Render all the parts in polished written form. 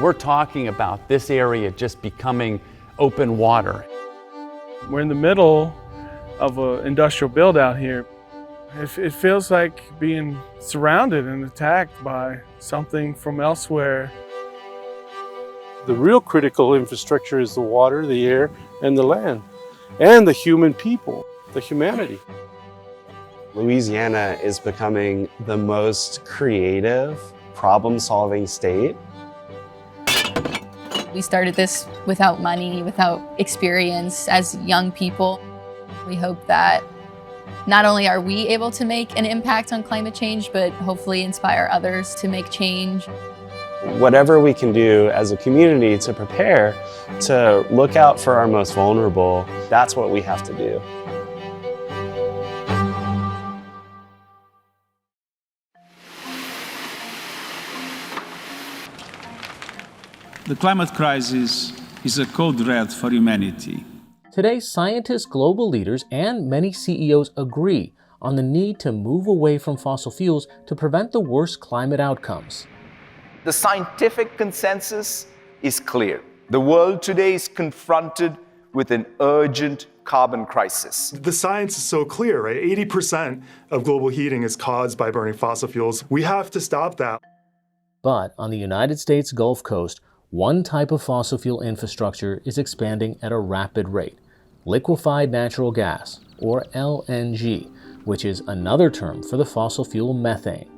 We're talking about this area just becoming open water. We're in the middle of an industrial build out here. It feels like being surrounded and attacked by something from elsewhere. The real critical infrastructure is the water, the air, and the land, and the human people, the humanity. Louisiana is becoming the most creative, problem-solving state. We started this without money, without experience as young people. We hope that not only are we able to make an impact on climate change, but hopefully inspire others to make change. Whatever we can do as a community to prepare to look out for our most vulnerable, that's what we have to do. The climate crisis is a code red for humanity. Today, scientists, global leaders, and many CEOs agree on the need to move away from fossil fuels to prevent the worst climate outcomes. The scientific consensus is clear. The world today is confronted with an urgent carbon crisis. The science is so clear, right? 80% of global heating is caused by burning fossil fuels. We have to stop that. But on the United States Gulf Coast, one type of fossil fuel infrastructure is expanding at a rapid rate: liquefied natural gas, or LNG, which is another term for the fossil fuel methane.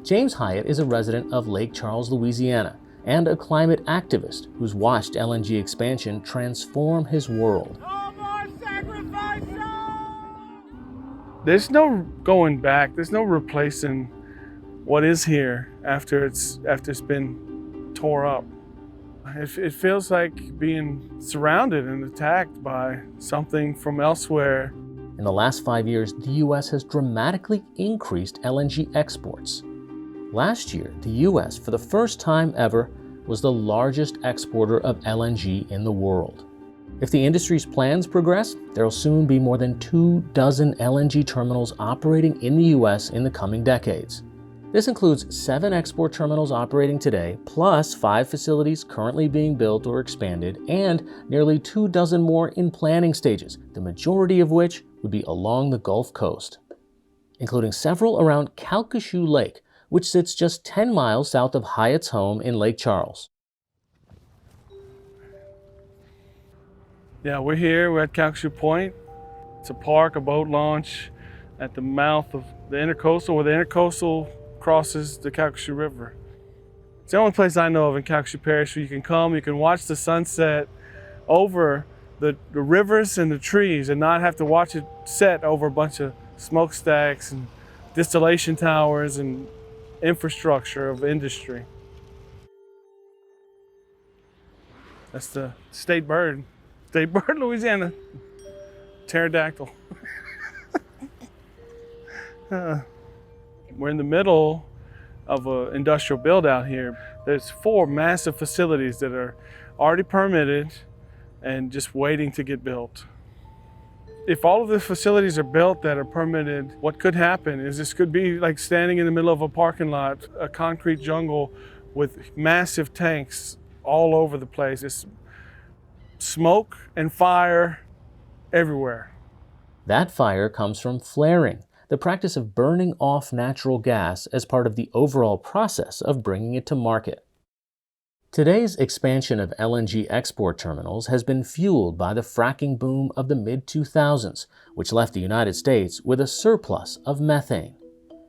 James Hyatt is a resident of Lake Charles, Louisiana, and a climate activist who's watched LNG expansion transform his world. There's no going back. There's no replacing what is here after it's been tore up. It feels like being surrounded and attacked by something from elsewhere. In the last 5 years, the U.S. has dramatically increased LNG exports. Last year, the U.S., for the first time ever, was the largest exporter of LNG in the world. If the industry's plans progress, there will soon be more than 24 LNG terminals operating in the U.S. in the coming decades. This includes 7 export terminals operating today, plus 5 facilities currently being built or expanded, and nearly 24 more in planning stages, the majority of which would be along the Gulf Coast, including several around Calcasieu Lake, which sits just 10 miles south of Hyatt's home in Lake Charles. Yeah, we're here. We're at Calcasieu Point. It's a park, a boat launch at the mouth of the intercoastal, where the intercoastal crosses the Calcasieu River. It's the only place I know of in Calcasieu Parish where you can come, you can watch the sunset over the rivers and the trees and not have to watch it set over a bunch of smokestacks and distillation towers and infrastructure of industry. That's the state bird. State bird, Louisiana. Pterodactyl. We're in the middle of an industrial build out here. There's 4 massive facilities that are already permitted and just waiting to get built. If all of the facilities are built that are permitted, what could happen is this could be like standing in the middle of a parking lot, a concrete jungle with massive tanks all over the place. It's smoke and fire everywhere. That fire comes from flaring, the practice of burning off natural gas as part of the overall process of bringing it to market. Today's expansion of LNG export terminals has been fueled by the fracking boom of the mid-2000s, which left the United States with a surplus of methane.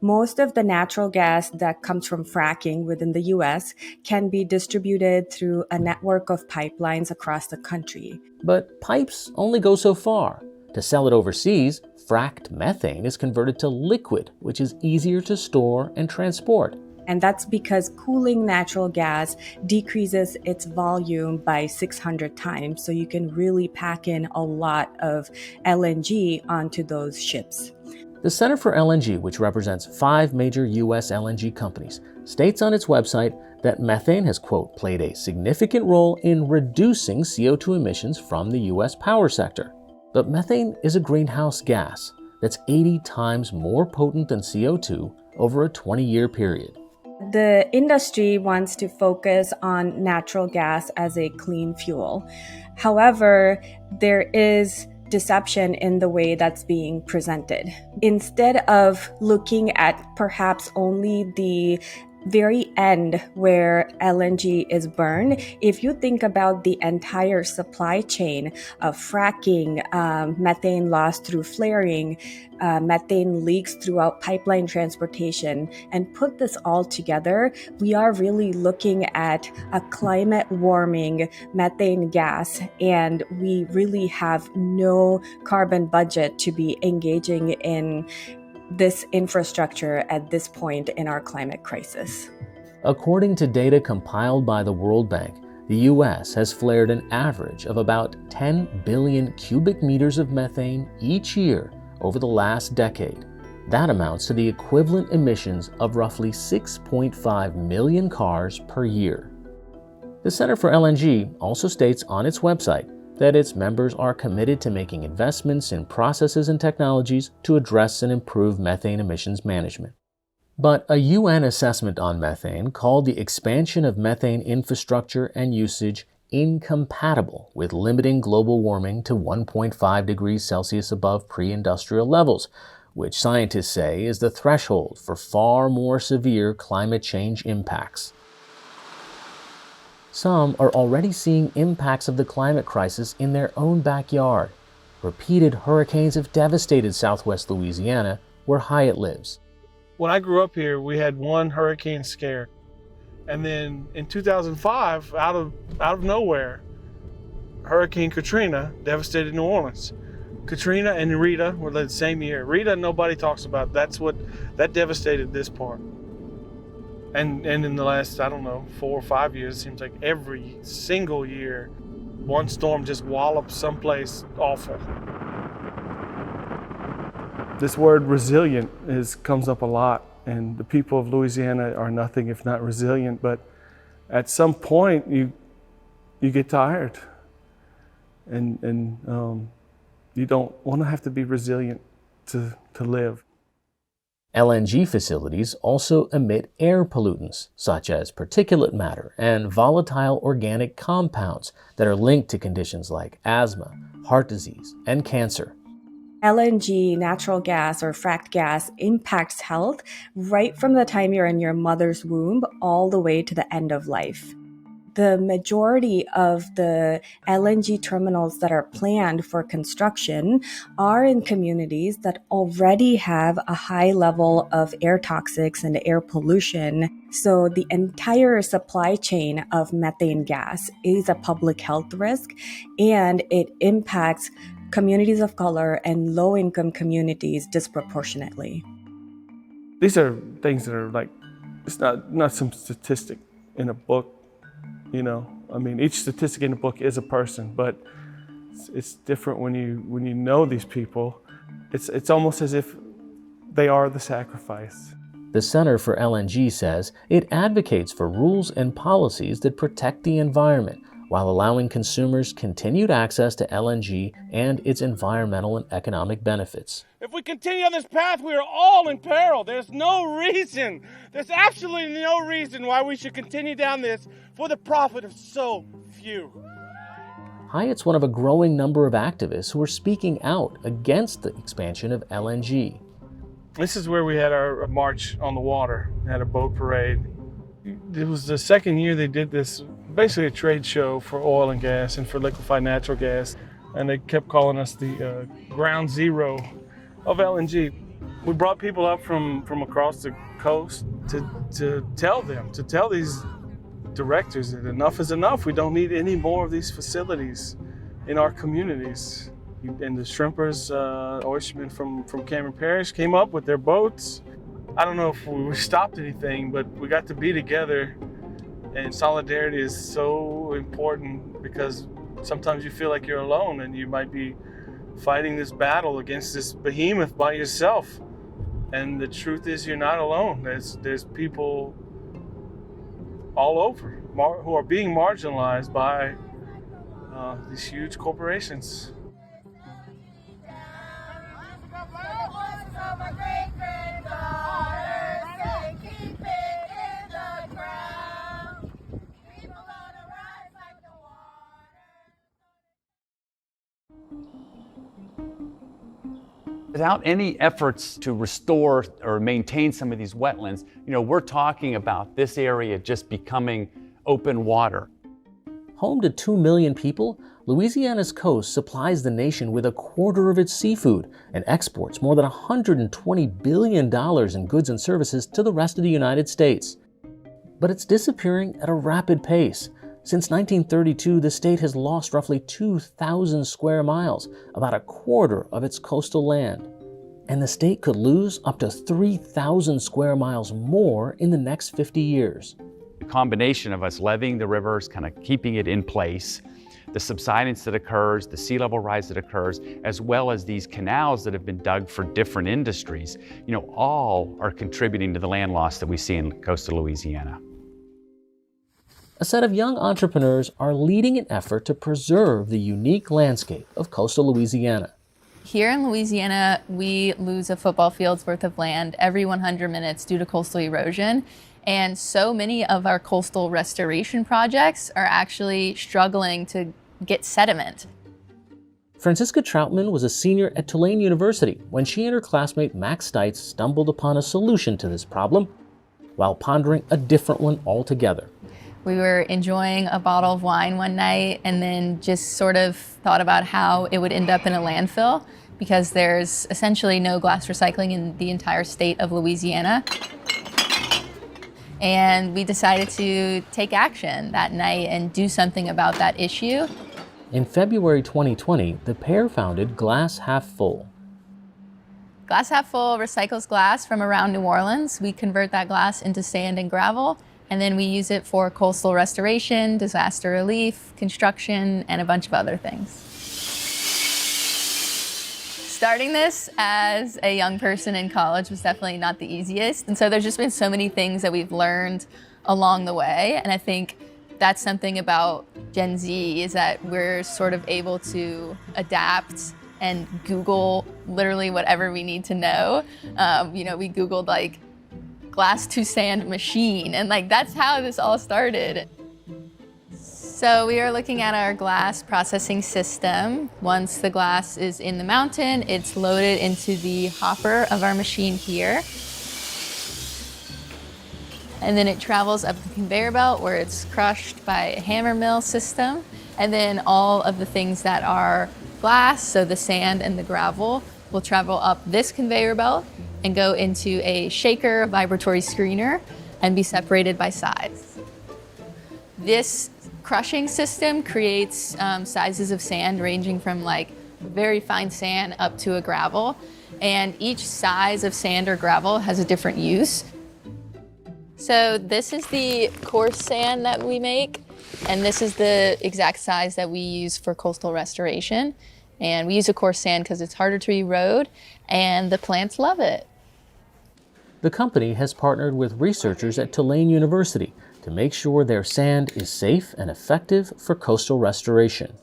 Most of the natural gas that comes from fracking within the U.S. can be distributed through a network of pipelines across the country. But pipes only go so far. To sell it overseas, fracked methane is converted to liquid, which is easier to store and transport. And that's because cooling natural gas decreases its volume by 600 times, so you can really pack in a lot of LNG onto those ships. The Center for LNG, which represents 5 major U.S. LNG companies, states on its website that methane has, quote, played a significant role in reducing CO2 emissions from the U.S. power sector. But methane is a greenhouse gas that's 80 times more potent than CO2 over a 20-year period. The industry wants to focus on natural gas as a clean fuel. However, there is deception in the way that's being presented. Instead of looking at perhaps only the very end where LNG is burned, if you think about the entire supply chain of fracking, methane loss through flaring, methane leaks throughout pipeline transportation, and put this all together, we are really looking at a climate warming methane gas, and we really have no carbon budget to be engaging in this infrastructure at this point in our climate crisis. According to data compiled by the World Bank, the U.S. has flared an average of about 10 billion cubic meters of methane each year over the last decade. That amounts to the equivalent emissions of roughly 6.5 million cars per year. The Center for LNG also states on its website that its members are committed to making investments in processes and technologies to address and improve methane emissions management. But a UN assessment on methane called the expansion of methane infrastructure and usage incompatible with limiting global warming to 1.5 degrees Celsius above pre-industrial levels, which scientists say is the threshold for far more severe climate change impacts. Some are already seeing impacts of the climate crisis in their own backyard. Repeated hurricanes have devastated southwest Louisiana, where Hyatt lives. When I grew up here, we had one hurricane scare. And then in 2005, out of nowhere, Hurricane Katrina devastated New Orleans. Katrina and Rita were the same year. Rita, nobody talks about. That devastated this part. And in the last, 4 or 5 years, it seems like every single year, one storm just wallops someplace awful. This word resilient comes up a lot, and the people of Louisiana are nothing if not resilient, but at some point you get tired, and you don't want to have to be resilient to live. LNG facilities also emit air pollutants, such as particulate matter and volatile organic compounds that are linked to conditions like asthma, heart disease, and cancer. LNG, natural gas, or fracked gas impacts health right from the time you're in your mother's womb all the way to the end of life. The majority of the LNG terminals that are planned for construction are in communities that already have a high level of air toxics and air pollution. So the entire supply chain of methane gas is a public health risk, and it impacts communities of color and low-income communities disproportionately. These are things that are like, it's not some statistic in a book. Each statistic in the book is a person, but it's different when you know these people. It's almost as if they are the sacrifice. The Center for LNG says it advocates for rules and policies that protect the environment while allowing consumers continued access to LNG and its environmental and economic benefits. If we continue on this path, we are all in peril. There's absolutely no reason why we should continue down this for the profit of so few. Hyatt's one of a growing number of activists who are speaking out against the expansion of LNG. This is where we had our march on the water, had a boat parade. It was the second year they did this, basically a trade show for oil and gas and for liquefied natural gas. And they kept calling us the ground zero of LNG. We brought people up from across the coast to tell these directors that enough is enough. We don't need any more of these facilities in our communities. And the shrimpers, oystermen from Cameron Parish came up with their boats. I don't know if we stopped anything, but we got to be together. And solidarity is so important because sometimes you feel like you're alone and you might be fighting this battle against this behemoth by yourself. And the truth is you're not alone. There's people all over who are being marginalized by these huge corporations. Without any efforts to restore or maintain some of these wetlands, we're talking about this area just becoming open water. Home to 2 million people, Louisiana's coast supplies the nation with a quarter of its seafood and exports more than $120 billion in goods and services to the rest of the United States. But it's disappearing at a rapid pace. Since 1932, the state has lost roughly 2,000 square miles, about a quarter of its coastal land. And the state could lose up to 3,000 square miles more in the next 50 years. The combination of us leveeing the rivers, kind of keeping it in place, the subsidence that occurs, the sea level rise that occurs, as well as these canals that have been dug for different industries, all are contributing to the land loss that we see in coastal Louisiana. A set of young entrepreneurs are leading an effort to preserve the unique landscape of coastal Louisiana. Here in Louisiana, we lose a football field's worth of land every 100 minutes due to coastal erosion. And so many of our coastal restoration projects are actually struggling to get sediment. Francisca Troutman was a senior at Tulane University when she and her classmate Max Stites stumbled upon a solution to this problem while pondering a different one altogether. We were enjoying a bottle of wine one night and then just sort of thought about how it would end up in a landfill because there's essentially no glass recycling in the entire state of Louisiana. And we decided to take action that night and do something about that issue. In February 2020, the pair founded Glass Half Full. Glass Half Full recycles glass from around New Orleans. We convert that glass into sand and gravel, and then we use it for coastal restoration, disaster relief, construction, and a bunch of other things. Starting this as a young person in college was definitely not the easiest. And so there's just been so many things that we've learned along the way. And I think that's something about Gen Z is that we're sort of able to adapt and Google literally whatever we need to know. We Googled like glass to sand machine, and that's how this all started. So we are looking at our glass processing system. Once the glass is in the mountain, it's loaded into the hopper of our machine here. And then it travels up the conveyor belt where it's crushed by a hammer mill system. And then all of the things that are glass, so the sand and the gravel, will travel up this conveyor belt and go into a shaker vibratory screener and be separated by size. This crushing system creates sizes of sand ranging from very fine sand up to a gravel, and each size of sand or gravel has a different use. So this is the coarse sand that we make, and this is the exact size that we use for coastal restoration. And we use a coarse sand because it's harder to erode, and the plants love it. The company has partnered with researchers at Tulane University to make sure their sand is safe and effective for coastal restoration.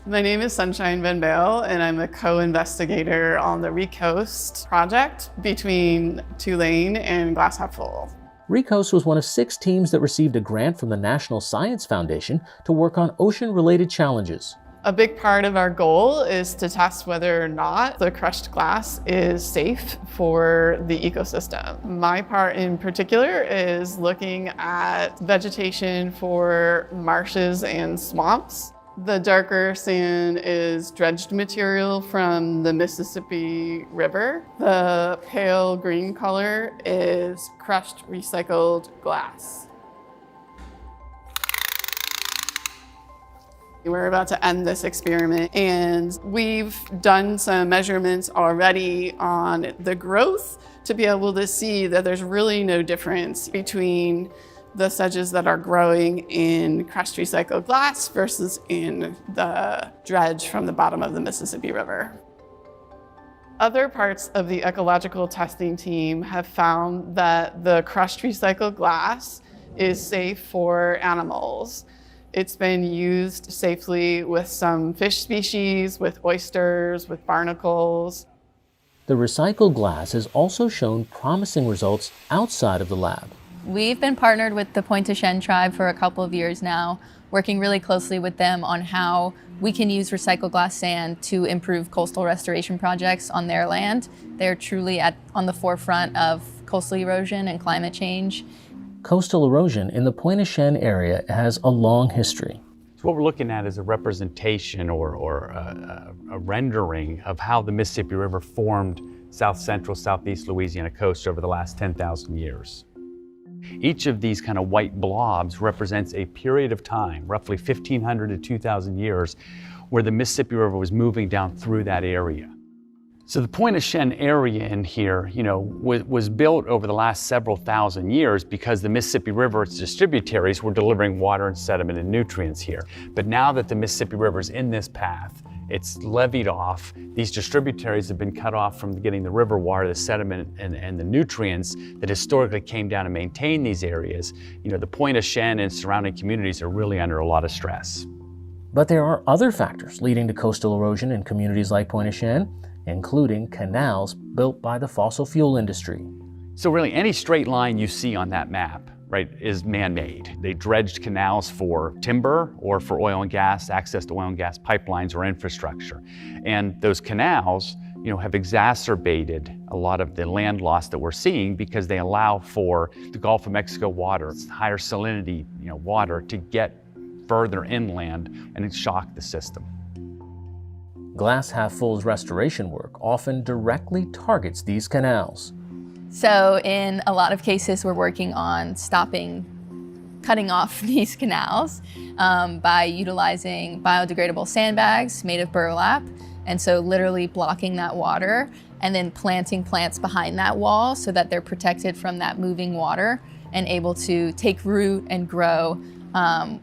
My name is Sunshine Van Bale, and I'm a co-investigator on the RECOAST project between Tulane and Glass Half Full. RECOAST was one of 6 teams that received a grant from the National Science Foundation to work on ocean-related challenges. A big part of our goal is to test whether or not the crushed glass is safe for the ecosystem. My part in particular is looking at vegetation for marshes and swamps. The darker sand is dredged material from the Mississippi River. The pale green color is crushed recycled glass. We're about to end this experiment, and we've done some measurements already on the growth to be able to see that there's really no difference between the sedges that are growing in crushed recycled glass versus in the dredge from the bottom of the Mississippi River. Other parts of the ecological testing team have found that the crushed recycled glass is safe for animals. It's been used safely with some fish species, with oysters, with barnacles. The recycled glass has also shown promising results outside of the lab. We've been partnered with the Pointe-au-Chien tribe for a couple of years now, working really closely with them on how we can use recycled glass sand to improve coastal restoration projects on their land. They're truly on the forefront of coastal erosion and climate change. Coastal erosion in the Pointe-au-Chien area has a long history. So what we're looking at is a representation or a rendering of how the Mississippi River formed south central, southeast Louisiana coast over the last 10,000 years. Each of these kind of white blobs represents a period of time, roughly 1,500 to 2,000 years, where the Mississippi River was moving down through that area. So the Pointe-au-Chien area in here, was built over the last several thousand years because the Mississippi River, its distributaries, were delivering water and sediment and nutrients here. But now that the Mississippi River is in this path, it's levied off. These distributaries have been cut off from getting the river water, the sediment, and the nutrients that historically came down to maintain these areas. The Pointe-au-Chien and surrounding communities are really under a lot of stress. But there are other factors leading to coastal erosion in communities like Pointe-au-Chien, including canals built by the fossil fuel industry. So really any straight line you see on that map, right, is man-made. They dredged canals for timber or for oil and gas, access to oil and gas pipelines or infrastructure. And those canals, have exacerbated a lot of the land loss that we're seeing because they allow for the Gulf of Mexico water, higher salinity, water to get further inland and it shocked the system. Glass Half Full's restoration work often directly targets these canals. So in a lot of cases, we're working on cutting off these canals by utilizing biodegradable sandbags made of burlap. And so literally blocking that water and then planting plants behind that wall so that they're protected from that moving water and able to take root and grow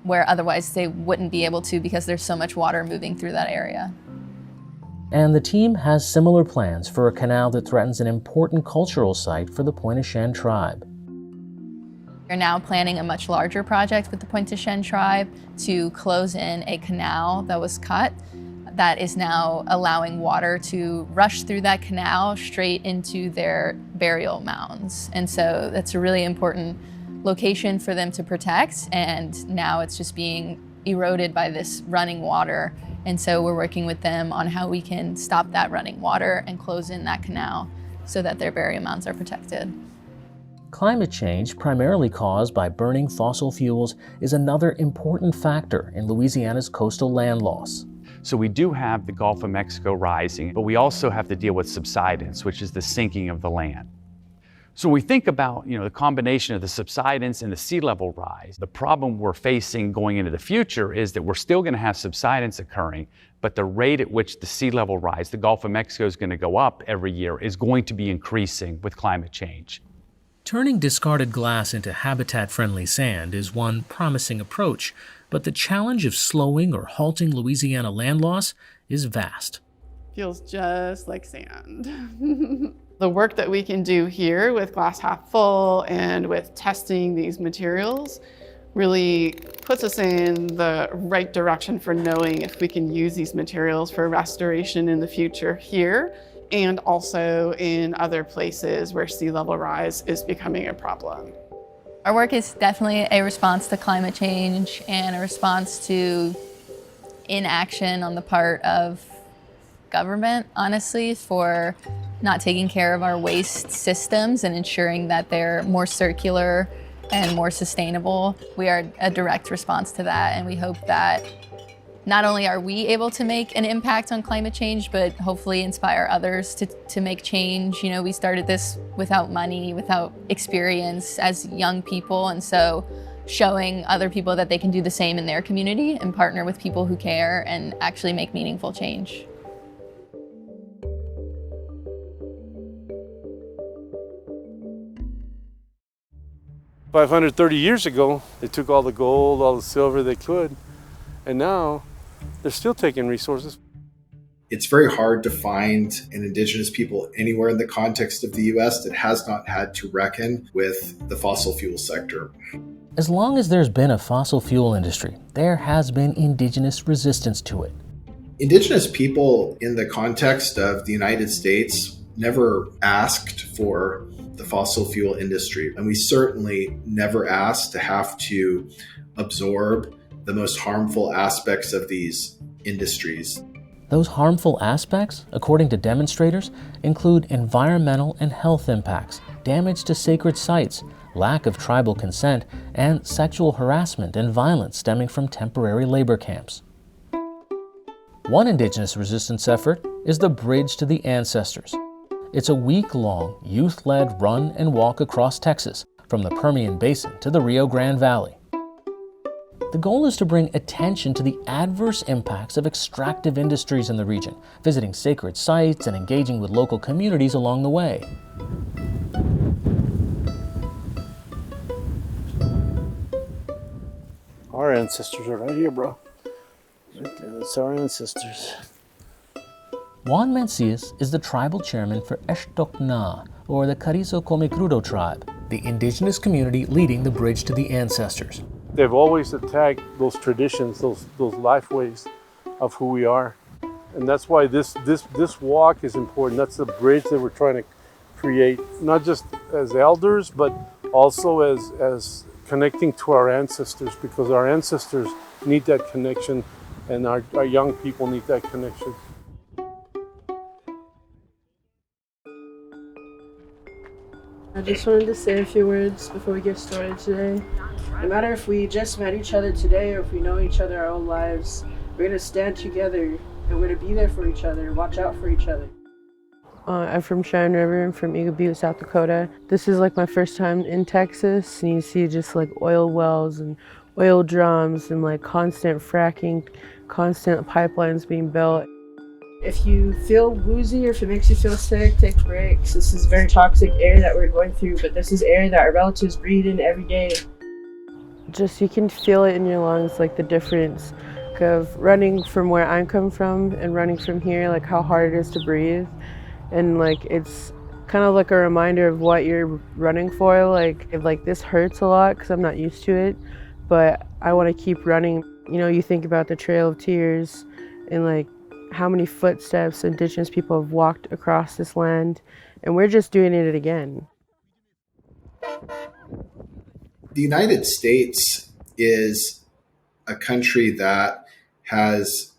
where otherwise they wouldn't be able to because there's so much water moving through that area. And the team has similar plans for a canal that threatens an important cultural site for the Pointe-au-Chien tribe. We're now planning a much larger project with the Pointe-au-Chien tribe to close in a canal that was cut that is now allowing water to rush through that canal straight into their burial mounds. And so that's a really important location for them to protect, and now it's just being eroded by this running water. And so we're working with them on how we can stop that running water and close in that canal so that their burial mounds are protected. Climate change, primarily caused by burning fossil fuels, is another important factor in Louisiana's coastal land loss. So we do have the Gulf of Mexico rising, but we also have to deal with subsidence, which is the sinking of the land. So when we think about, the combination of the subsidence and the sea level rise, the problem we're facing going into the future is that we're still going to have subsidence occurring, but the rate at which the sea level rise, the Gulf of Mexico is going to go up every year, is going to be increasing with climate change. Turning discarded glass into habitat-friendly sand is one promising approach, but the challenge of slowing or halting Louisiana land loss is vast. Feels just like sand. The work that we can do here with Glass Half Full and with testing these materials really puts us in the right direction for knowing if we can use these materials for restoration in the future here and also in other places where sea level rise is becoming a problem. Our work is definitely a response to climate change and a response to inaction on the part of government, honestly, for not taking care of our waste systems and ensuring that they're more circular and more sustainable. We are a direct response to that, and we hope that not only are we able to make an impact on climate change, but hopefully inspire others to make change. We started this without money, without experience as young people, and so showing other people that they can do the same in their community and partner with people who care and actually make meaningful change. About 130 years ago, they took all the gold, all the silver they could, and now they're still taking resources. It's very hard to find an indigenous people anywhere in the context of the U.S. that has not had to reckon with the fossil fuel sector. As long as there's been a fossil fuel industry, there has been indigenous resistance to it. Indigenous people in the context of the United States never asked for the fossil fuel industry. And we certainly never asked to have to absorb the most harmful aspects of these industries. Those harmful aspects, according to demonstrators, include environmental and health impacts, damage to sacred sites, lack of tribal consent, and sexual harassment and violence stemming from temporary labor camps. One indigenous resistance effort is the Bridge to the Ancestors. It's a week-long, youth-led run and walk across Texas, from the Permian Basin to the Rio Grande Valley. The goal is to bring attention to the adverse impacts of extractive industries in the region, visiting sacred sites and engaging with local communities along the way. Our ancestors are right here, bro. Right there, that's our ancestors. Juan Mencius is the tribal chairman for Eshtokna, or the Carrizo Comecrudo tribe, the indigenous community leading the Bridge to the Ancestors. They've always attacked those traditions, those lifeways of who we are. And that's why this walk is important. That's the bridge that we're trying to create, not just as elders, but also as connecting to our ancestors, because our ancestors need that connection and our young people need that connection. I just wanted to say a few words before we get started today. No matter if we just met each other today or if we know each other our whole lives, we're going to stand together and we're going to be there for each other, watch out for each other. I'm from Cheyenne River. I'm from Eagle Butte, South Dakota. This is like my first time in Texas, and you see just like oil wells and oil drums and like constant fracking, constant pipelines being built. If you feel woozy or if it makes you feel sick, take breaks. This is very toxic air that we're going through, but this is air that our relatives breathe in every day. Just you can feel it in your lungs, like the difference of running from where I'm coming from and running from here, like how hard it is to breathe. And like it's kind of like a reminder of what you're running for. Like this hurts a lot because I'm not used to it, but I want to keep running. You know, you think about the Trail of Tears and like how many footsteps indigenous people have walked across this land, and we're just doing it again. The United States is a country that has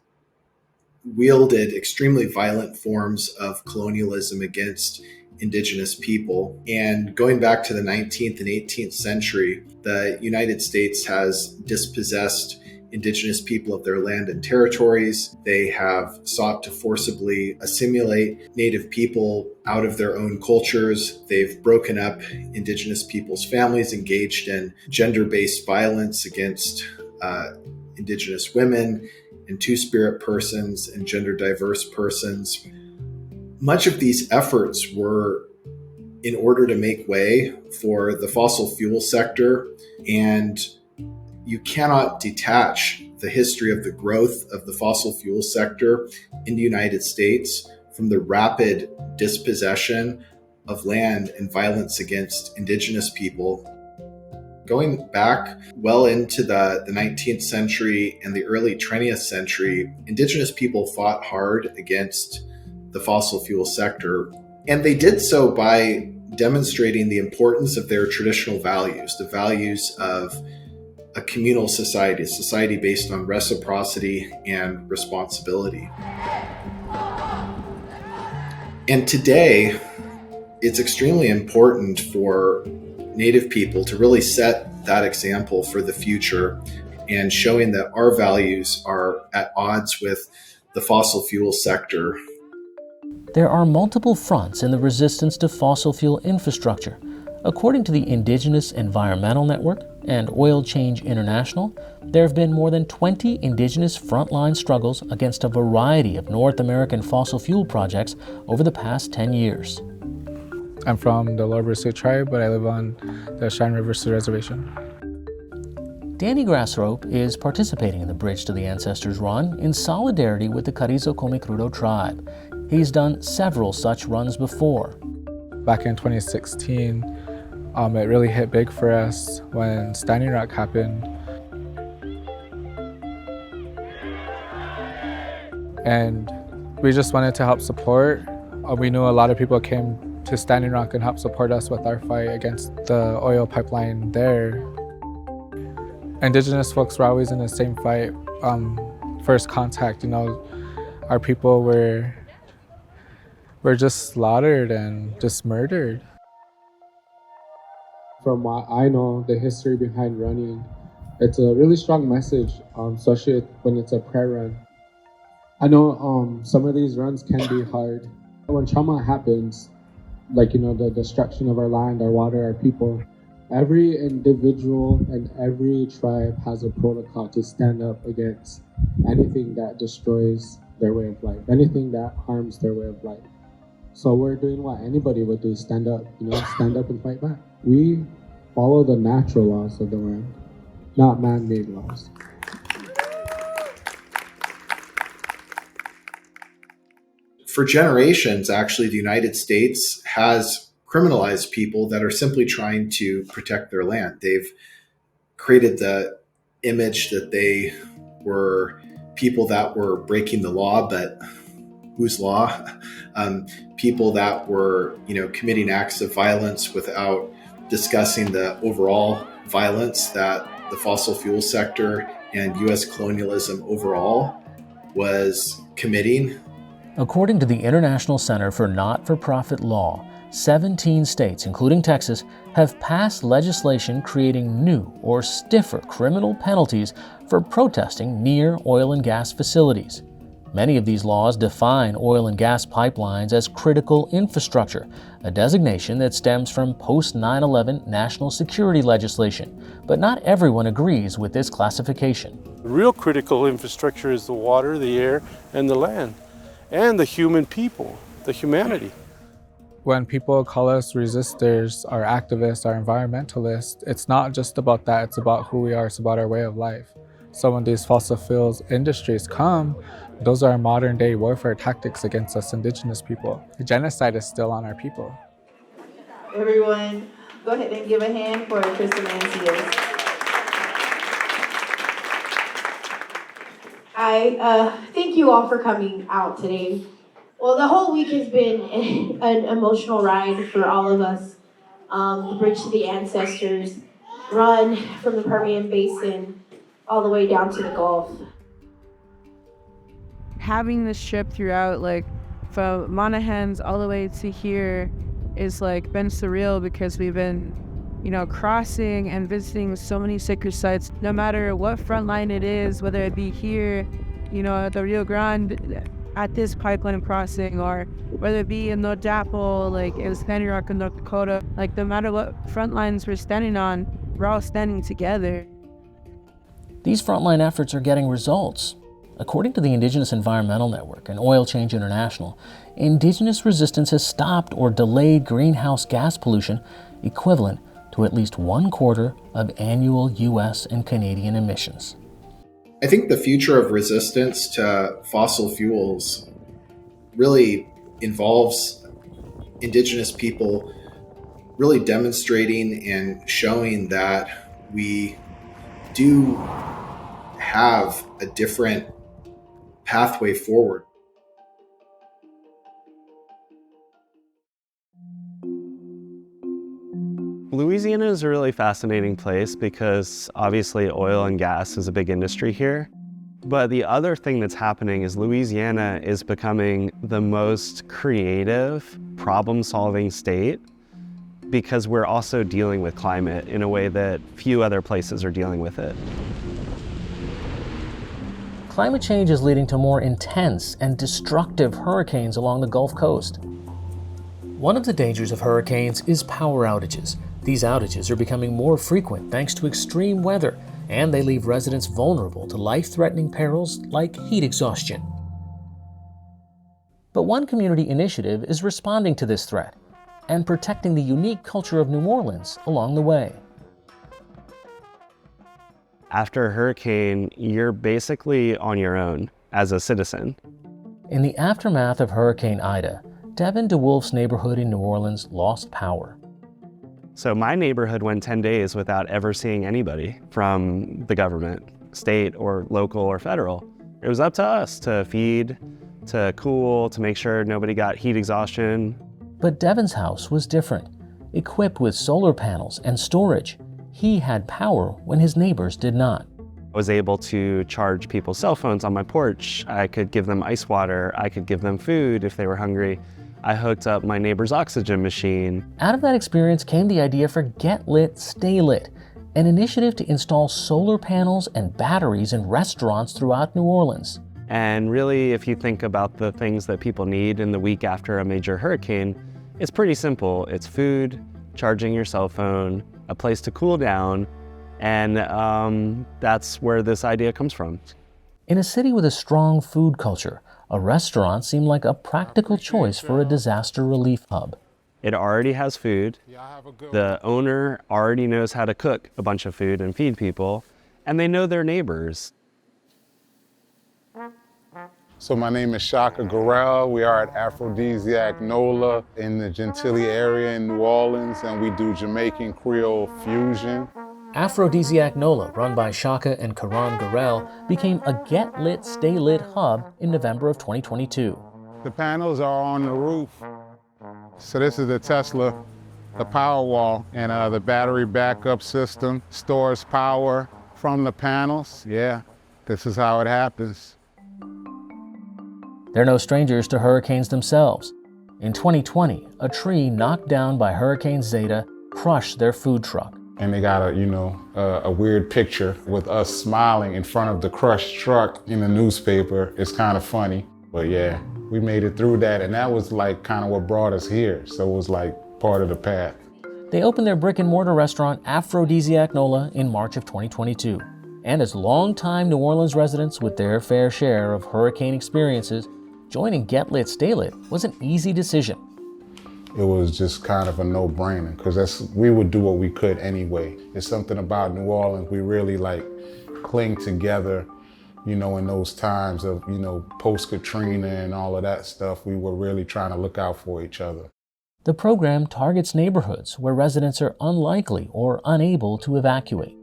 wielded extremely violent forms of colonialism against indigenous people. And going back to the 19th and 18th century, the United States has dispossessed indigenous people of their land and territories. They have sought to forcibly assimilate Native people out of their own cultures. They've broken up indigenous people's families, engaged in gender-based violence against indigenous women and two-spirit persons and gender-diverse persons. Much of these efforts were in order to make way for the fossil fuel sector, and you cannot detach the history of the growth of the fossil fuel sector in the United States from the rapid dispossession of land and violence against indigenous people. Going back well into the 19th century and the early 20th century, indigenous people fought hard against the fossil fuel sector, and they did so by demonstrating the importance of their traditional values, the values of a communal society, a society based on reciprocity and responsibility. And today, it's extremely important for Native people to really set that example for the future and showing that our values are at odds with the fossil fuel sector. There are multiple fronts in the resistance to fossil fuel infrastructure. According to the Indigenous Environmental Network and Oil Change International, there have been more than 20 indigenous frontline struggles against a variety of North American fossil fuel projects over the past 10 years. I'm from the Lower Sioux tribe, but I live on the Cheyenne River Sioux Reservation. Danny Grassrope is participating in the Bridge to the Ancestors run in solidarity with the Carrizo Comecrudo tribe. He's done several such runs before. Back in 2016, it really hit big for us when Standing Rock happened. And we just wanted to help support. We knew a lot of people came to to Standing Rock and help support us with our fight against the oil pipeline there. Indigenous folks were always in the same fight. First contact, our people were just slaughtered and just murdered. From what I know, the history behind running, it's a really strong message, especially when it's a prayer run. I know some of these runs can be hard. When trauma happens, like, the destruction of our land, our water, our people, every individual and every tribe has a protocol to stand up against anything that destroys their way of life, anything that harms their way of life. So we're doing what anybody would do, stand up, stand up and fight back. We follow the natural laws of the land, not man-made laws. For generations, actually, the United States has criminalized people that are simply trying to protect their land. They've created the image that they were people that were breaking the law, but whose law? People that were, committing acts of violence without discussing the overall violence that the fossil fuel sector and U.S. colonialism overall was committing. According to the International Center for Not-for-Profit Law, 17 states, including Texas, have passed legislation creating new or stiffer criminal penalties for protesting near oil and gas facilities. Many of these laws define oil and gas pipelines as critical infrastructure, a designation that stems from post-9/11 national security legislation. But not everyone agrees with this classification. Real critical infrastructure is the water, the air, and the land, and the human people, the humanity. When people call us resistors, our activists, our environmentalists, it's not just about that, it's about who we are, it's about our way of life. So when these fossil fuels industries come, those are modern day warfare tactics against us indigenous people. The genocide is still on our people. Everyone, go ahead and give a hand for Krista Mancias. I thank you all for coming out today. Well, the whole week has been an emotional ride for all of us. The Bridge to the Ancestors run from the Permian Basin all the way down to the Gulf. Having this trip throughout, from Monahans all the way to here, is been surreal because we've been, crossing and visiting so many sacred sites. No matter what front line it is, whether it be here, at the Rio Grande, at this pipeline crossing, or whether it be in North Dapple, in Standing Rock in North Dakota, no matter what front lines we're standing on, we're all standing together. These frontline efforts are getting results. According to the Indigenous Environmental Network and Oil Change International, Indigenous resistance has stopped or delayed greenhouse gas pollution equivalent to at least 1/4 of annual U.S. and Canadian emissions. I think the future of resistance to fossil fuels really involves Indigenous people really demonstrating and showing that we do have a different pathway forward. Louisiana is a really fascinating place because obviously oil and gas is a big industry here. But the other thing that's happening is Louisiana is becoming the most creative, problem-solving state because we're also dealing with climate in a way that few other places are dealing with it. Climate change is leading to more intense and destructive hurricanes along the Gulf Coast. One of the dangers of hurricanes is power outages. These outages are becoming more frequent thanks to extreme weather, and they leave residents vulnerable to life-threatening perils like heat exhaustion. But one community initiative is responding to this threat and protecting the unique culture of New Orleans along the way. After a hurricane, you're basically on your own as a citizen. In the aftermath of Hurricane Ida, Devin DeWolf's neighborhood in New Orleans lost power. So my neighborhood went 10 days without ever seeing anybody from the government, state or local or federal. It was up to us to feed, to cool, to make sure nobody got heat exhaustion. But Devin's house was different. Equipped with solar panels and storage, he had power when his neighbors did not. I was able to charge people's cell phones on my porch. I could give them ice water. I could give them food if they were hungry. I hooked up my neighbor's oxygen machine. Out of that experience came the idea for Get Lit, Stay Lit, an initiative to install solar panels and batteries in restaurants throughout New Orleans. And really, if you think about the things that people need in the week after a major hurricane, it's pretty simple. It's food, charging your cell phone, a place to cool down, and that's where this idea comes from. In a city with a strong food culture, a restaurant seemed like a practical choice for a disaster relief hub. It already has food. The owner already knows how to cook a bunch of food and feed people, and they know their neighbors. So my name is Shaka Garrell. We are at Aphrodisiac NOLA in the Gentilly area in New Orleans, and we do Jamaican Creole fusion. Aphrodisiac NOLA, run by Shaka and Karan Garrell, became a Get Lit, Stay Lit hub in November of 2022. The panels are on the roof. So this is the Tesla, the power wall, and the battery backup system stores power from the panels. Yeah, this is how it happens. They're no strangers to hurricanes themselves. In 2020, a tree knocked down by Hurricane Zeta crushed their food truck. And they got a weird picture with us smiling in front of the crushed truck in the newspaper. It's kind of funny, but yeah, we made it through that, and that was like kind of what brought us here. So it was like part of the path. They opened their brick and mortar restaurant Aphrodisiac NOLA in March of 2022. And as longtime New Orleans residents with their fair share of hurricane experiences, joining Get Lit, Stay Lit was an easy decision. It was just kind of a no-brainer because we would do what we could anyway. It's something about New Orleans, we really cling together, in those times of, post-Katrina and all of that stuff. We were really trying to look out for each other. The program targets neighborhoods where residents are unlikely or unable to evacuate.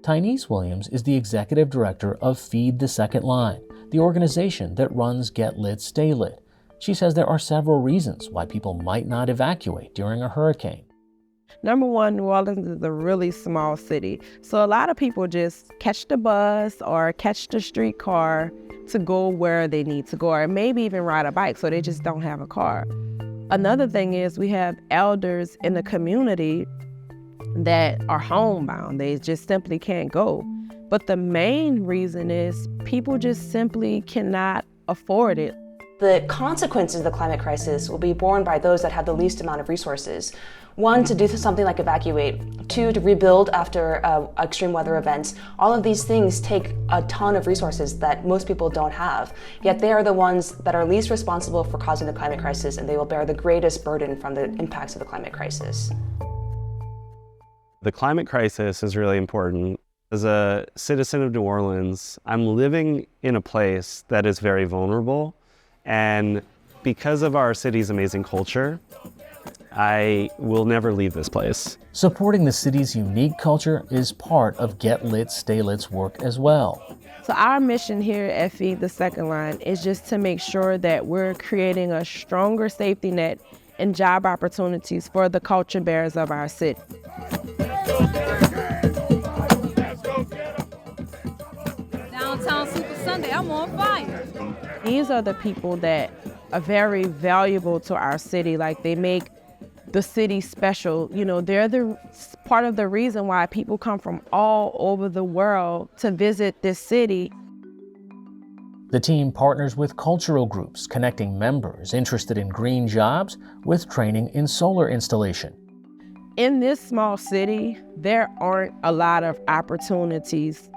Tyneese Williams is the executive director of Feed the Second Line, the organization that runs Get Lit, Stay Lit. She says there are several reasons why people might not evacuate during a hurricane. Number one, New Orleans is a really small city. So a lot of people just catch the bus or catch the streetcar to go where they need to go, or maybe even ride a bike, so they just don't have a car. Another thing is we have elders in the community that are homebound. They just simply can't go. But the main reason is people just simply cannot afford it. The consequences of the climate crisis will be borne by those that have the least amount of resources. One, to do something like evacuate. Two, to rebuild after extreme weather events. All of these things take a ton of resources that most people don't have. Yet they are the ones that are least responsible for causing the climate crisis, and they will bear the greatest burden from the impacts of the climate crisis. The climate crisis is really important. As a citizen of New Orleans, I'm living in a place that is very vulnerable. And because of our city's amazing culture, I will never leave this place. Supporting the city's unique culture is part of Get Lit, Stay Lit's work as well. So our mission here at Feed the Second Line is just to make sure that we're creating a stronger safety net and job opportunities for the culture bearers of our city. Downtown Super Sunday, I'm on fire. These are the people that are very valuable to our city. They make the city special. They're the part of the reason why people come from all over the world to visit this city. The team partners with cultural groups, connecting members interested in green jobs with training in solar installation. In this small city, there aren't a lot of opportunities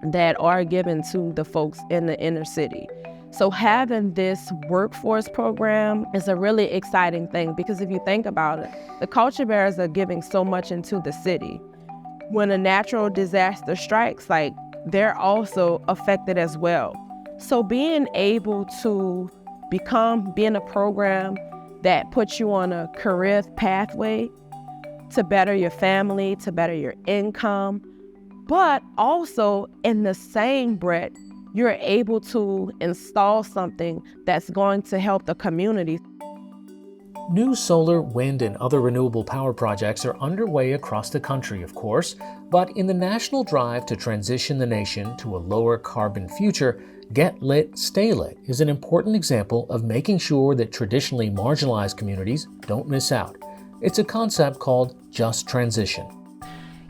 that are given to the folks in the inner city. So having this workforce program is a really exciting thing because if you think about it, the culture bearers are giving so much into the city. When a natural disaster strikes, they're also affected as well. So being able to be in a program that puts you on a career pathway to better your family, to better your income, but also in the same breath, you're able to install something that's going to help the community. New solar, wind, and other renewable power projects are underway across the country, of course, but in the national drive to transition the nation to a lower carbon future, Get Lit, Stay Lit is an important example of making sure that traditionally marginalized communities don't miss out. It's a concept called just transition.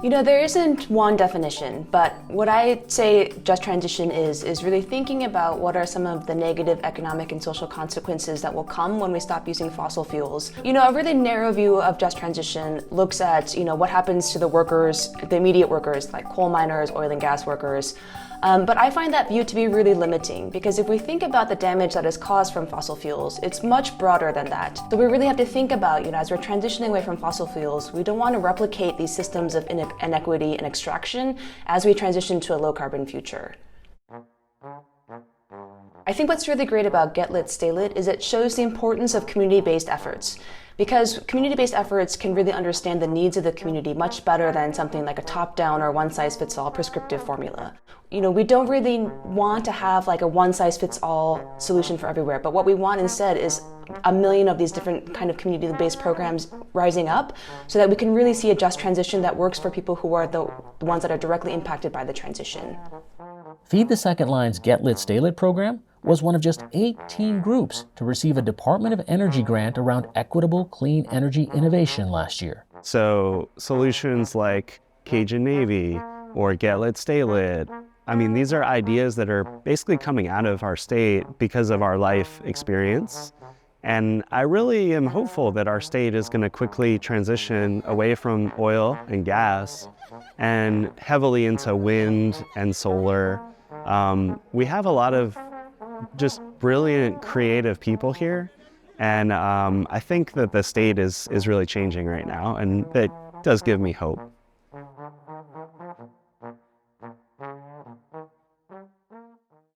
You know, there isn't one definition, but what I say just transition is really thinking about what are some of the negative economic and social consequences that will come when we stop using fossil fuels. You know, a really narrow view of just transition looks at, what happens to the workers, the immediate workers, like coal miners, oil and gas workers. But I find that view to be really limiting, because if we think about the damage that is caused from fossil fuels, it's much broader than that. So we really have to think about, as we're transitioning away from fossil fuels, we don't want to replicate these systems of inequity and extraction as we transition to a low carbon future. I think what's really great about Get Lit, Stay Lit is it shows the importance of community-based efforts. Because community-based efforts can really understand the needs of the community much better than something like a top-down or one-size-fits-all prescriptive formula. We don't really want to have like a one-size-fits-all solution for everywhere, but what we want instead is a million of these different kind of community-based programs rising up so that we can really see a just transition that works for people who are the ones that are directly impacted by the transition. Feed the Second Line's Get Lit, Stay Lit program was one of just 18 groups to receive a Department of Energy grant around equitable clean energy innovation last year. So solutions like Cajun Navy or Get Lit, Stay Lit, these are ideas that are basically coming out of our state because of our life experience. And I really am hopeful that our state is going to quickly transition away from oil and gas and heavily into wind and solar. We have a lot of just brilliant, creative people here. And I think that the state is really changing right now, and that does give me hope.